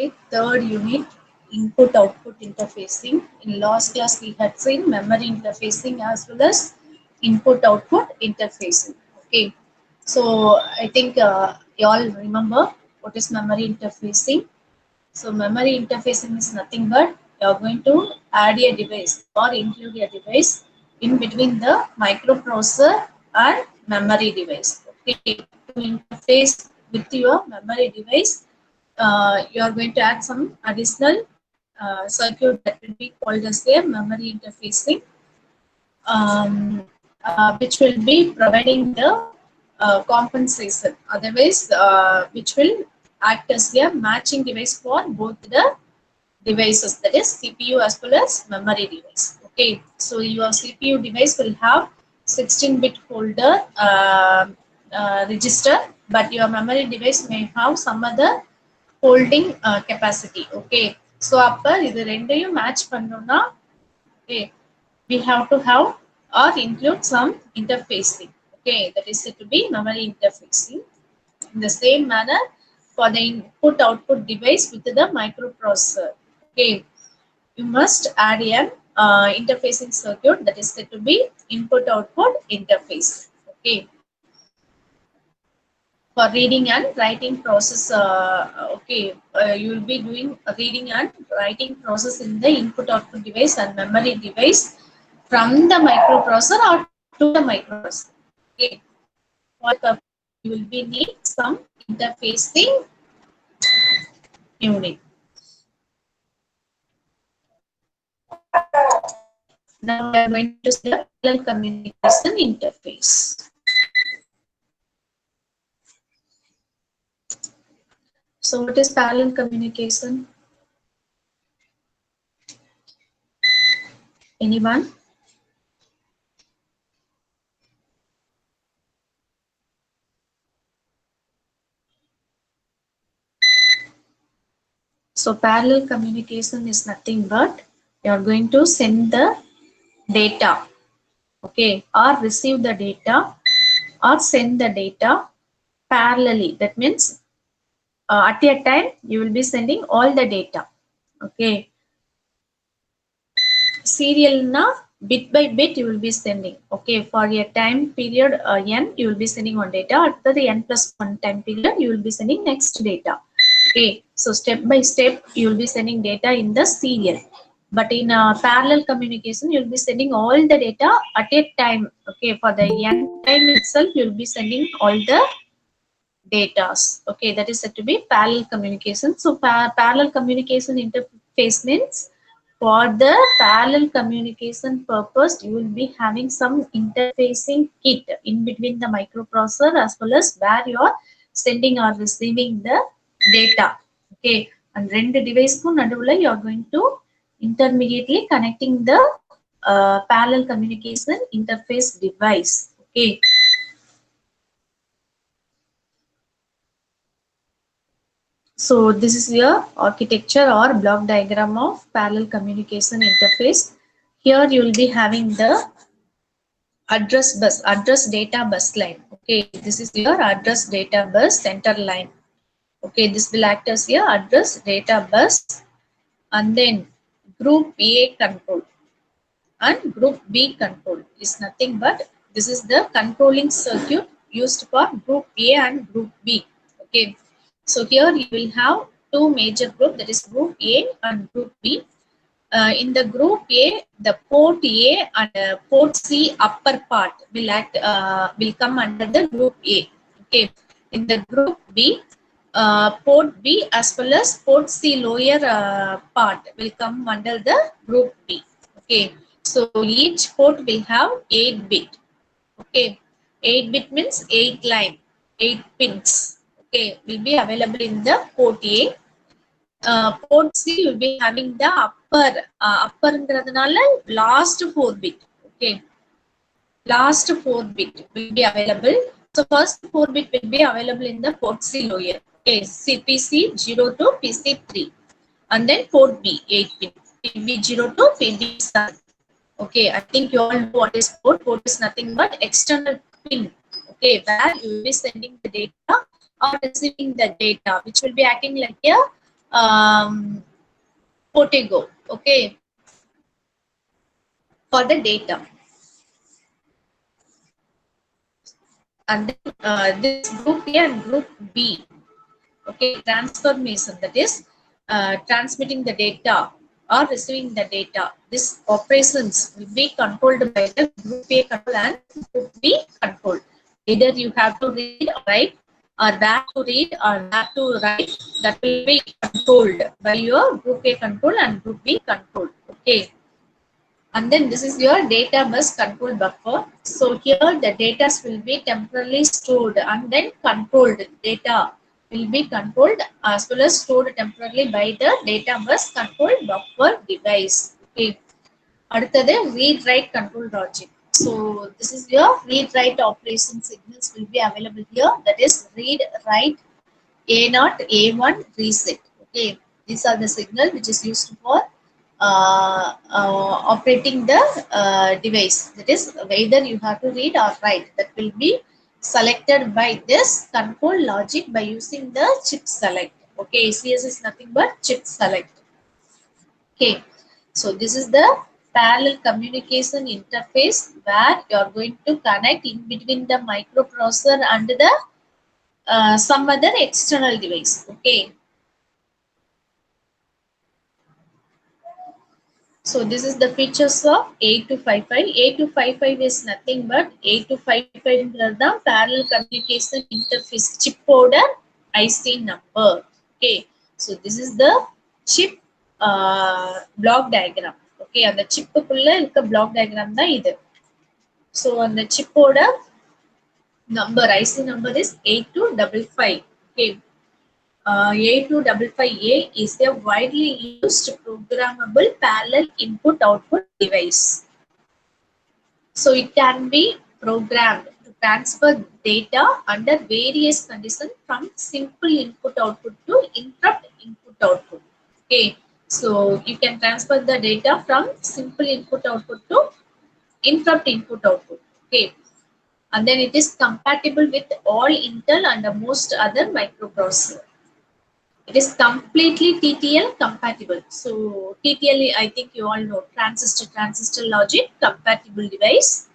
Okay, third unit, input output interfacing. In last class we had seen memory interfacing as well as input output interfacing. Okay, so I think you all remember what is memory interfacing. So memory interfacing is nothing but you are going to add a device or include a device in between the microprocessor and memory device. Okay, to interface with your memory device, you are going to add some additional circuit that will be called as a memory interfacing, which will be providing the compensation. Otherwise, which will act as a matching device for both the devices, that is CPU as well as memory device. Okay, so your CPU device will have 16-bit holder register, but your memory device may have some other holding capacity. Okay, so அப்ப இது ரெண்டையும் match பண்ணனும்னா, okay, we have to have or include some interfacing. Okay, that is said to be memory interfacing. In the same manner, for the input output device with the microprocessor. Okay, you must add an interfacing circuit that is said to be input output interface. Okay, for reading and writing process. Okay, you will be doing a reading and writing process in the input output device and memory device from the microprocessor or to the microprocessor. Okay, for the purpose you will be need some interfacing unit. Now we are going to see the parallel communication interface. So what is parallel communication? Anyone? So parallel communication is nothing but you are going to send the data, okay, or receive the data or send the data parallelly. That means at a time you will be sending all the data. Okay, serial na bit by bit you will be sending. Okay, for a time period n you will be sending one data. After the n plus 1 time period you will be sending next data. Okay, so step by step you will be sending data in the serial. But in parallel communication you will be sending all the data at a time. Okay, for the n time itself you will be sending all the datas. Okay, that is said to be parallel communication. So parallel communication interface means for the parallel communication purpose you will be having some interfacing kit in between the microprocessor as well as where you are sending or receiving the data. Okay, and ரெண்டு டிவைஸ்க்கும் நடுவுல you are going to intermediately connecting the parallel communication interface device. Okay, so this is your architecture or block diagram of parallel communication interface. Here you will be having the address data bus line. Okay, this is your address data bus center line. Okay, this will act as your address data bus, and then group A control and group B control is nothing but this is the controlling circuit used for group A and group B. Okay, so here you will have two major group, that is group A and group B. In the group A, the port A and port C upper part will come under the group A. Okay, in the group B, port B as well as port C lower part will come under the group B. Okay, so each port will have 8 bit. Okay, 8 bit means 8 line, 8 pins. Okay, will be available in the port A. Port C will be having the upper last 4 bit. Okay, last 4 bit will be available. So first 4 bit will be available in the port C lower. Okay, PC 0 to PC 3, and then port B 8 bit, PB 0 to PB 7. Okay, I think you all know what is port. Port is nothing but external pin. Okay, where you will be sending the data or receiving the data, which will be acting like a Potago, okay, for the data. And then this group A and group B, okay, transformation, that is transmitting the data or receiving the data. These operations will be controlled by the group A control and group B control. Either you have to read or write, or where to read or where to write, that will be controlled by your group A control and group B control. Okay. And then this is your data bus control buffer. So here the data will be temporarily stored and then controlled. Data will be controlled as well as stored temporarily by the data bus control buffer device. Okay. அடுத்தது read write control logic. So this is your read write operation signals will be available here. That is read write A0, A1, reset. Okay, these are the signal which is used for operating the device. That is whether you have to read or write. That will be selected by this control logic by using the chip select. Okay, CS is nothing but chip select. Okay, so this is the parallel communication interface where you are going to connect in between the microprocessor and the some other external device. Okay, so this is the features of 8255. 8255 is nothing but 8255 the parallel communication interface chip order IC number. Okay, so this is the chip block diagram. Okay, and the chip block diagram da idu. So on the chip order number IC number is 8255. Okay. A255A is a widely used programmable parallel input-output device. So it can be programmed to transfer data under various conditions from simple input-output to interrupt input-output. Okay, so you can transfer the data from simple input-output to interrupt input-output. Okay, and then it is compatible with all Intel and most other microprocessors. It is completely TTL compatible. So TTL, I think you all know, transistor logic compatible device.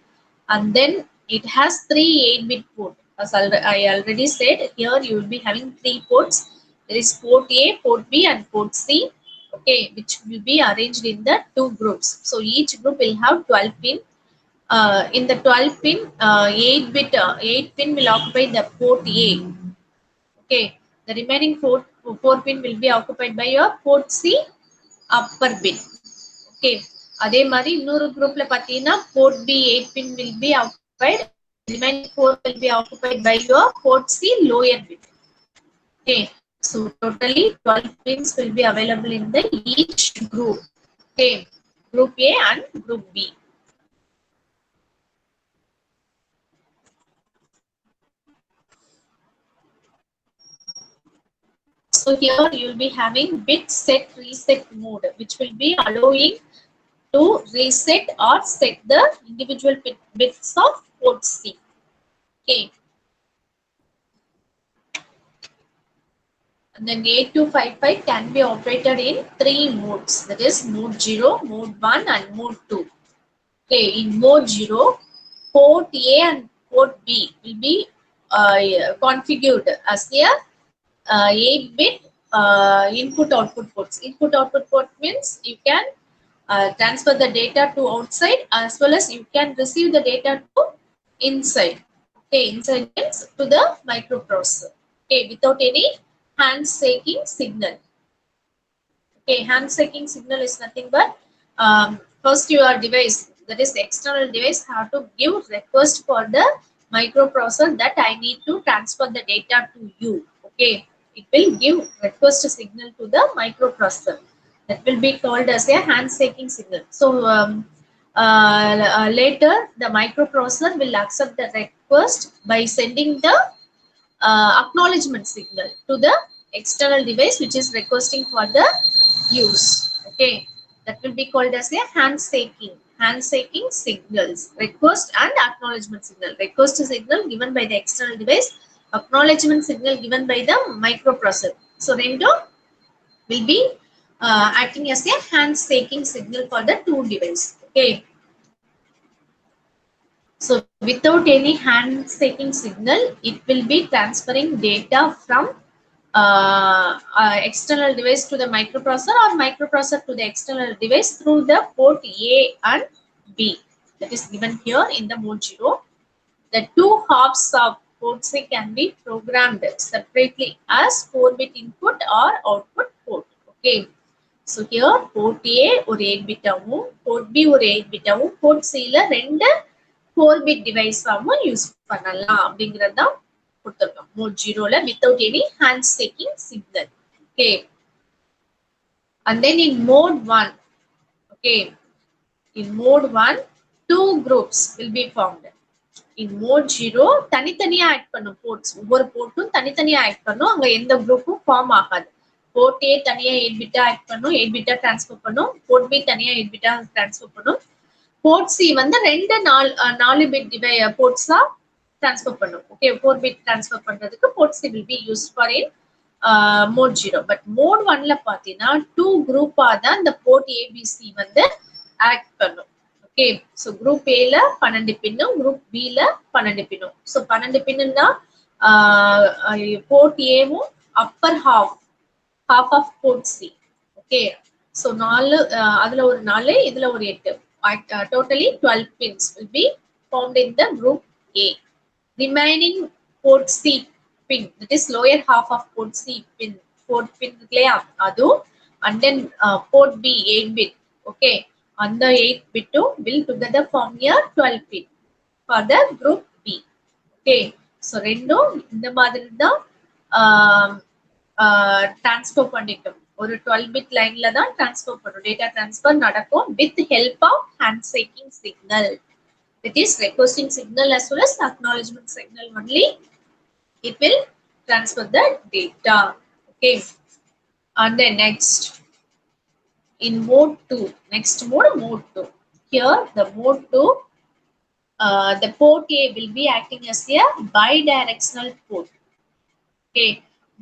And then it has three 8-bit ports. As I already said, here you will be having three ports. There is port A, port B, and port C. Okay, which will be arranged in the two groups. So each group will have 12 pin. In the 12 pin, 8 pin will occupy the port A. Okay, the remaining four pin will be occupied by your port C upper bit. Okay, அதே மாதிரி இன்னொரு குரூப்ல பாத்தீங்கன்னா port B 8 pin will be occupied, remaining 4 will be occupied by your port C lower bit. Okay, so totally 12 pins will be available in the each group. Okay, group A and group B. So here you will be having bit set reset mode, which will be allowing to reset or set the individual bits of port C. Okay. And then 8255 can be operated in three modes. That is mode 0, mode 1 and mode 2. Okay, in mode 0, port A and port B will be configured as a 8-bit input-output ports. Input-output port means you can transfer the data to outside as well as you can receive the data to inside. Okay, inside means to the microprocessor. Okay, without any handshaking signal. Okay, handshaking signal is nothing but first your device, that is the external device, have to give request for the microprocessor that I need to transfer the data to you. Okay, it will give request signal to the microprocessor. That will be called as a handshaking signal. So later the microprocessor will accept the request by sending the acknowledgement signal to the external device which is requesting for the use. Okay, that will be called as a handshaking signals, request and acknowledgement signal. Request signal given by the external device, acknowledgement signal given by the microprocessor. So రెండు will be acting as a handshaking signal for the two devices. Okay. So without any handshaking signal, it will be transferring data from external device to the microprocessor or microprocessor to the external device through the port A and B. That is given here in the mode 0. The two halves of port C can be programmed separately as 4-bit input or output port. Okay. So here port A ஒரு 8-bit ஆவும், port B ஒரு 8-bit ஆவும், port C ல ரெண்டு 4-bit device ஆவும் use பண்ணலாம் அப்படிங்கிறது தான் கொடுத்திருக்கோம் mode 0 ல without any handshaking signal. Okay. And then in mode 1, okay, in mode 1, two groups will be formed. In mode 0, தனித்தனியா ஆட் பண்ணும் போர்ட்ஸ், ஒவ்வொரு போர்ட்டும் தனித்தனியா ஆட் பண்ணும், அங்க எந்த குரூப்பும் ஃபார்ம் ஆகாது. போர்ட் A தனியா 8-bit ஆட் பண்ணும், 8-bit ட்ரான்ஸ்ஃபர் பண்ணும், போர்ட் B தனியா 8-bit ட்ரான்ஸ்ஃபர் பண்ணும், போர்ட் C வந்து ரெண்டு 4-bit போர்ட்ஸா ட்ரான்ஸ்ஃபர் பண்ணும். ஓகே, 4-bit ட்ரான்ஸ்ஃபர் பண்றதுக்கு port C will be used for in mode 0. But mode 1 ல பாத்தீங்கன்னா டூ குரூப்பா தான் இந்த போர்ட் ABC வந்து ஆக்ட் பண்ணும். ஓகே, ஸோ குரூப் ஏல 12 பின்னும், குரூப் பில 12 பின்னும். ஸோ 12 பின்னுன்னா போர்ட் ஏவும் upper half of port C. Okay, so 4 அதுல ஒரு 4, இதுல ஒரு 8. Totally 12 pins will be found in the group A. Remaining port C pin, that is lower half of port C pin, port pin இல்லையா அது, and then port B 8-bit. Okay, and the 8-bit will together form a 12 pin for the group B. Okay, so ரெண்டும் இந்த மாதிரி தான் transfer பண்ணிட்டோம். ஒரு 12-bit லைன்ல தான் transfer பண்ணும், data transfer நடக்கும் with help of handshaking signal. It is requesting signal as well as acknowledgement signal only. It will transfer the data. Okay, and then next in mode 2, next mode 2. Here the mode 2, the port A will be acting as a bidirectional port. Okay,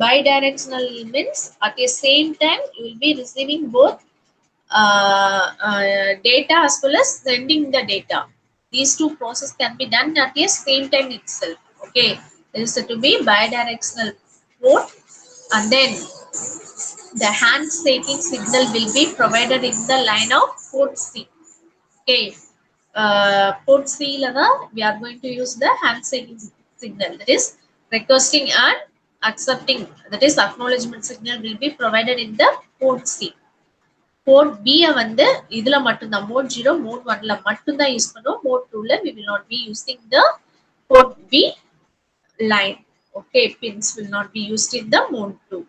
bidirectional means at the same time you will be receiving both data as well as sending the data. These two processes can be done at the same time itself. Okay, this is to be bidirectional port, and then the handshaking signal will be provided in the line of port C. Okay, port C lana we are going to use the handshaking signal, that is requesting and accepting, that is acknowledgement signal will be provided in the port C. Port B வந்து இதுல மட்டும் தான் mode 0 mode 1 ல மட்டும் தான் use பண்ணுவோம். mode 2 ல we will not be using the port B line. Okay, pins will not be used in the mode 2.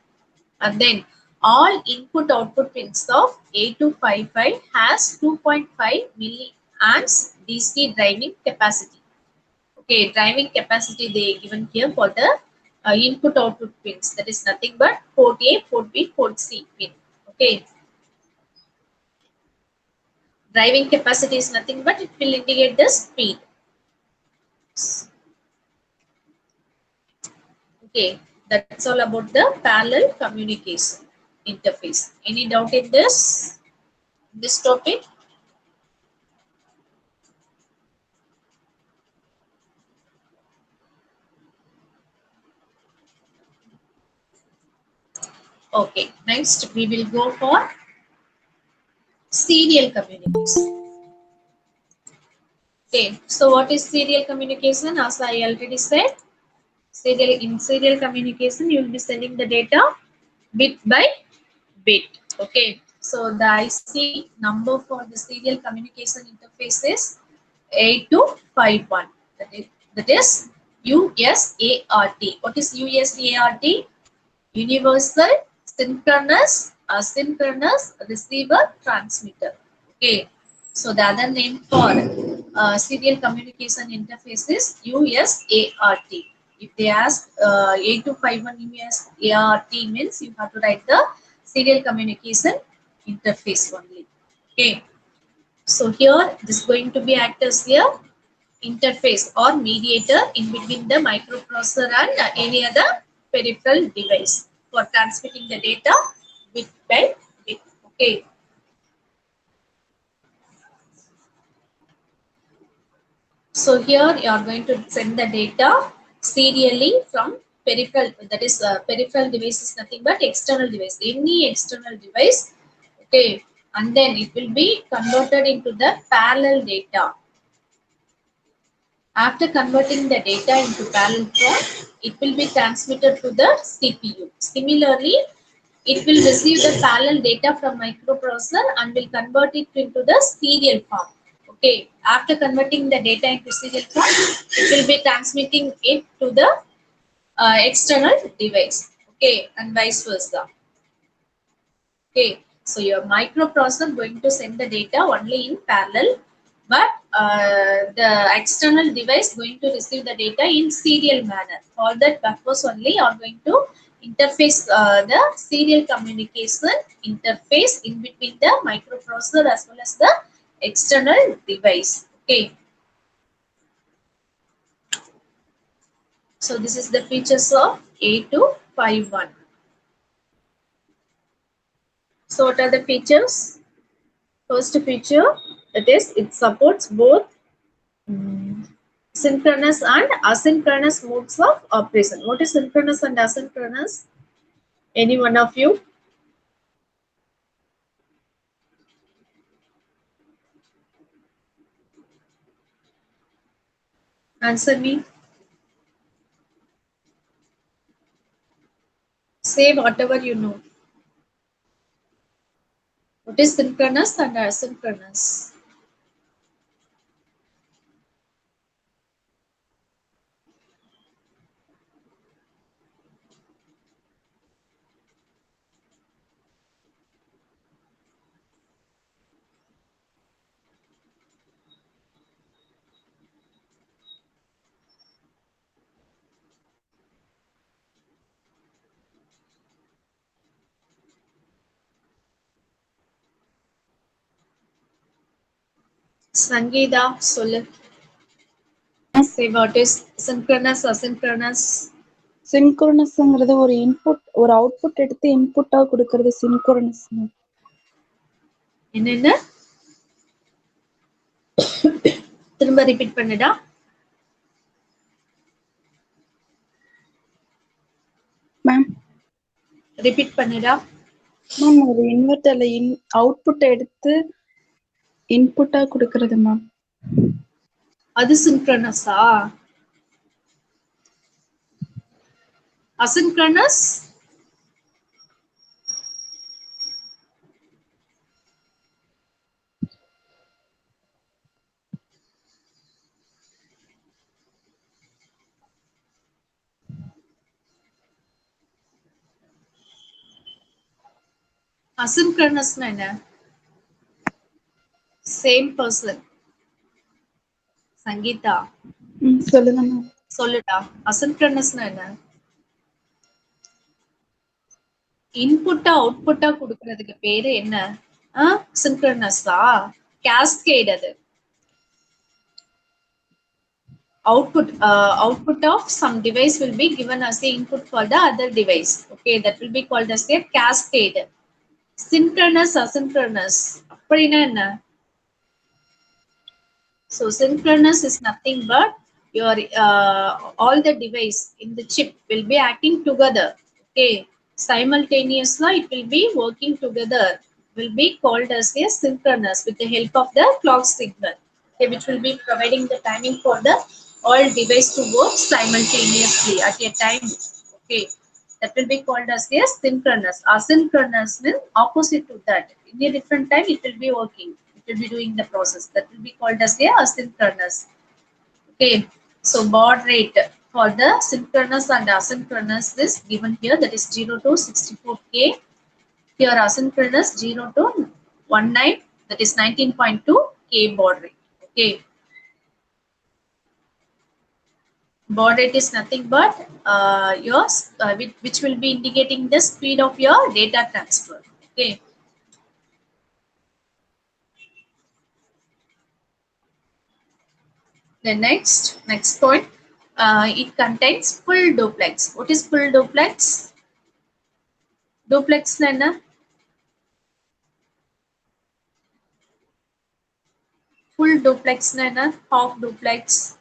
And then all input output pins of 8255 has 2.5 milliamps DC driving capacity. Okay, driving capacity they given here for the input output pins, that is nothing but port A, port B, port C pin. Okay, driving capacity is nothing but it will indicate the speed. Okay, that's all about the parallel communication interface. Any doubt in this topic? Okay, next we will go for serial communication. Okay, so what is serial communication? As I already said, in serial communication you will be sending the data bit by bit. Okay, so the IC number for the serial communication interface is 8251. That is USART. What is USART? Universal synchronous asynchronous receiver transmitter. Okay, so the other name for serial communication interface is USART. If they ask 8251 USART means you have to write the serial communication interface only. Okay, so here this is going to be act as a interface or mediator in between the microprocessor and any other peripheral device for transmitting the data bit by bit. Okay. So here you are going to send the data serially from peripheral, that is peripheral device is nothing but external device, any external device. Okay, and then it will be converted into the parallel data. After converting the data into parallel form, it will be transmitted to the CPU. Similarly, it will receive the parallel data from microprocessor and will convert it into the serial form. Okay, after converting the data into serial form, it will be transmitting it to the external device. Okay, and vice versa. Okay, so your microprocessor going to send the data only in parallel, but the external device going to receive the data in serial manner. For that purpose only are going to interface the serial communication interface in between the microprocessor as well as the external device. Okay, so this is the features of 8251. So what are the features? First feature, that is it supports both synchronous and asynchronous modes of operation. What is synchronous and asynchronous? Any one of you? Answer me. Say whatever you know. What is synchronous and asynchronous? Sangeeta, சொல்லு. Say what is synchronous, asynchronous? சின்க்ரோனஸ்ங்கிறது ஒரு input ஒரு output எடுத்து இன்புட்டா கொடுக்கறது synchronous. என்னென்ன? திரும்ப repeat பண்ணுடா. Ma'am repeat பண்ணுடா. Ma'am ஒரு இன்வெர்டர்ல அவுட்புட் எடுத்து இன்புட்டா கொடுக்கறது மேம். அது சின்க்ரோனஸா? asynchronous? Asynchronous என்ன? Same person. சங்கீதா சொல்லுங்க மேம். சொல்லுடா. asynchronous என்ன? இன்புட்டா அவுட்புட்டா கொடுக்கறதுக்கு பேரு என்ன? சின்க்ரோனஸா? கேஸ்கேட் அது. output of some device will be given as the input for the other device. Okay, that will be called as a cascade. Synchronous, asynchronous அப்படின்னா என்ன? So synchronous is nothing but your all the device in the chip will be acting together. Okay, simultaneously it will be working together. Will be called as a synchronous with the help of the clock signal. Okay, which will be providing the timing for the all device to work simultaneously at a time. Okay, that will be called as a synchronous. Asynchronous means opposite to that. In a different time, it will be working. It will be doing the process. That will be called as a asynchronous. Okay, so baud rate for the synchronous and asynchronous is given here. That is 0 to 64K. Here asynchronous 0 to 19. That is 19.2K baud rate. Okay. Baud rate is nothing but yours, which will be indicating the speed of your data transfer. Okay. The next point, it contains full duplex. What is full duplex? Duplex என்ன? full duplex na half duplex